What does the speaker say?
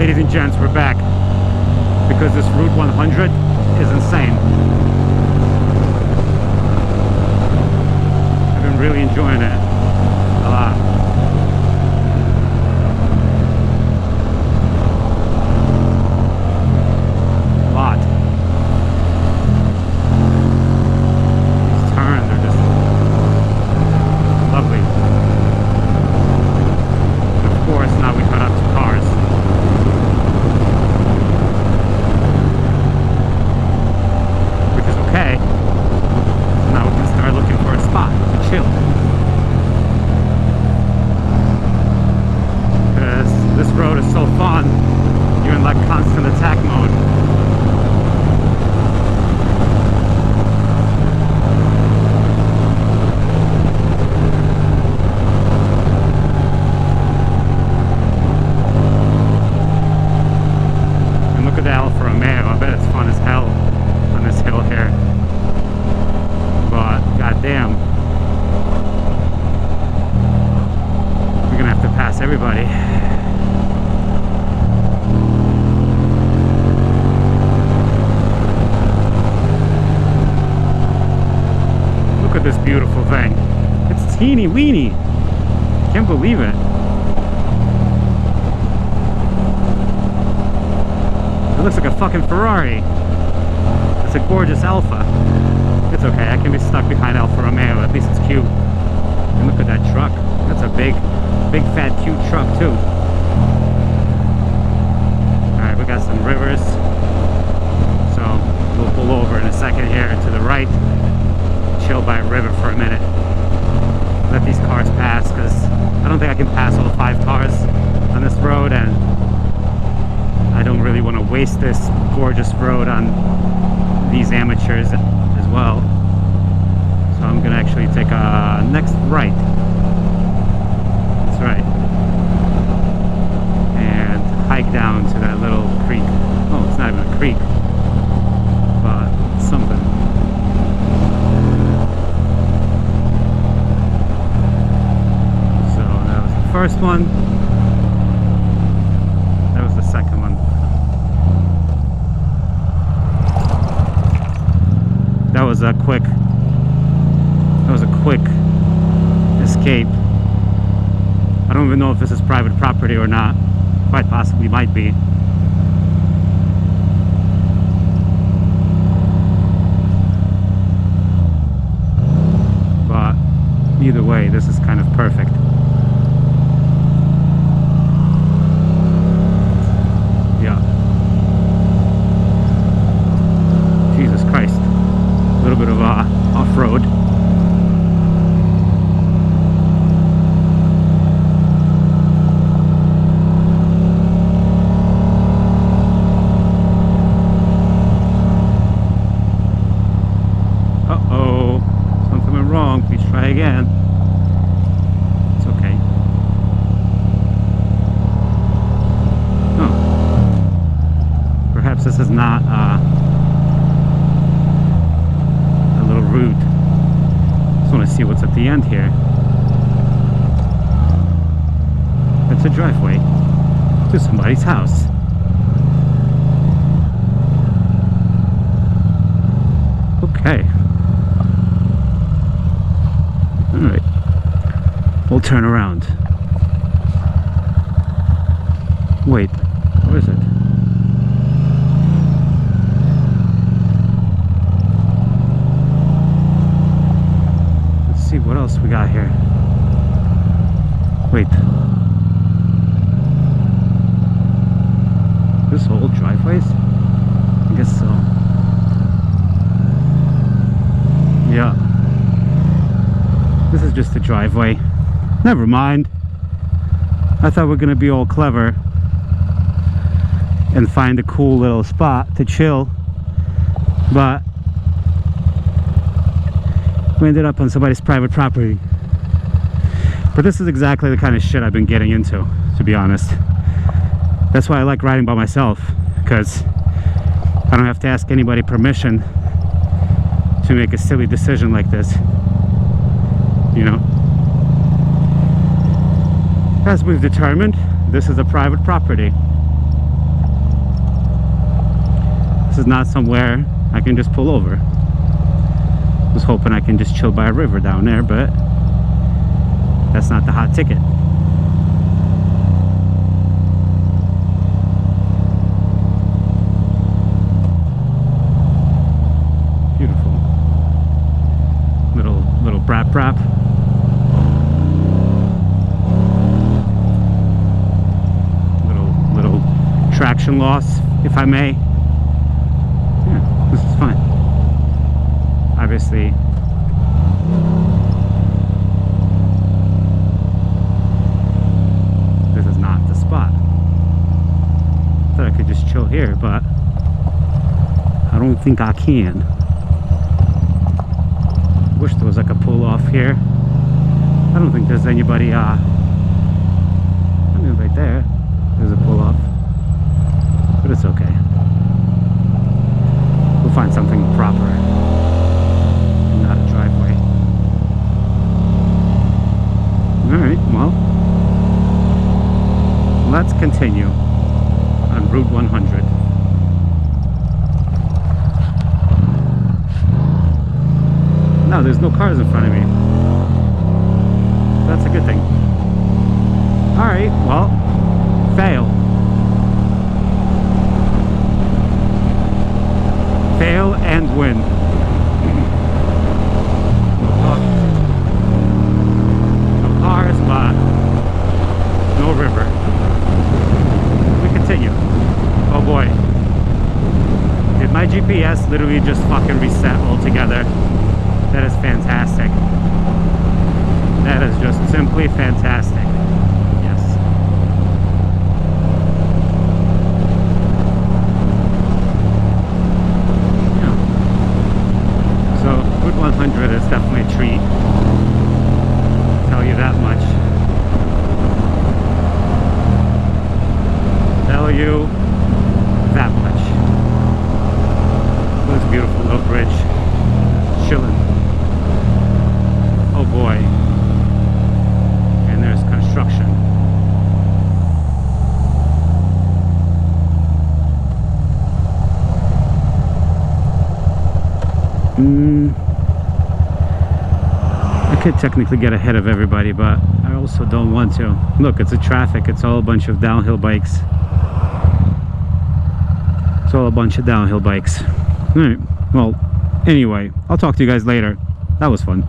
Ladies and gents, we're back because this Route 100 is insane. I've been really enjoying it a lot. These turns are just lovely. And of course, now we cut up to cars. Okay, now we can start looking for a spot to chill, because this road is so fun. You're in like constant attack mode. And look at the Alfa Romeo. I bet it's fun as hell on this hill here. But goddamn, we're gonna have to pass everybody. Look at this beautiful thing. It's teeny weeny. Can't believe it. It looks like a fucking Ferrari. It's a gorgeous Alfa. It's okay, I can be stuck behind Alfa Romeo, at least it's cute. And look at that truck. That's a big fat cute truck too. Alright, we got some rivers. So we'll pull over in a second here to the right. Chill by a river for a minute. Let these cars pass, because I don't think I can pass all 5 cars on this road, and I don't really want to waste this gorgeous road on these amateurs as well. So I'm gonna actually take a next right. That's right. And hike down to that little creek. Oh, it's not even a creek, but something. So that was the first one. That was the second one. That was a quick escape. I don't even know if this is private property or not. Quite possibly might be. But either way, this is kind of perfect. Yeah. Jesus Christ. A little bit of off-road. Uh-oh, something went wrong. Please try again. It's okay. Oh. Perhaps this is not route. Just want to see what's at the end here. It's a driveway to somebody's house. Okay. Alright. We'll turn around. Wait, where is it? See what else we got here. Wait, this whole driveways? I guess so. Yeah, this is just a driveway. Never mind. I thought we were gonna be all clever and find a cool little spot to chill, but we ended up on somebody's private property. But this is exactly the kind of shit I've been getting into, to be honest. That's why I like riding by myself, because I don't have to ask anybody permission to make a silly decision like this. You know? As we've determined, this is a private property. This is not somewhere I can just pull over. Was hoping I can just chill by a river down there, but that's not the hot ticket. Beautiful. Little brap. Little traction loss, if I may. Yeah, this is fine. Obviously, this is not the spot. Thought I could just chill here, but I don't think I can. Wish there was like a pull off here. I don't think there's anybody. I mean, right there, there's a pull off, but it's okay. We'll find something proper. Not a driveway. Alright, well, let's continue on Route 100. No, there's no cars in front of me. That's a good thing. Alright, well, fail. Fail and win. But no river. We continue. Oh boy. Did my GPS literally just fucking reset altogether? That is fantastic. That is just simply fantastic. Yes. Yeah. So Route 100 is definitely a treat. Tell you that much. Tell you that much. This beautiful little bridge. Chilling. Oh boy. And there's construction. I could technically get ahead of everybody, but I also don't want to. Look, it's a traffic. It's all a bunch of downhill bikes. It's all a bunch of downhill bikes. Alright, well, anyway, I'll talk to you guys later. That was fun.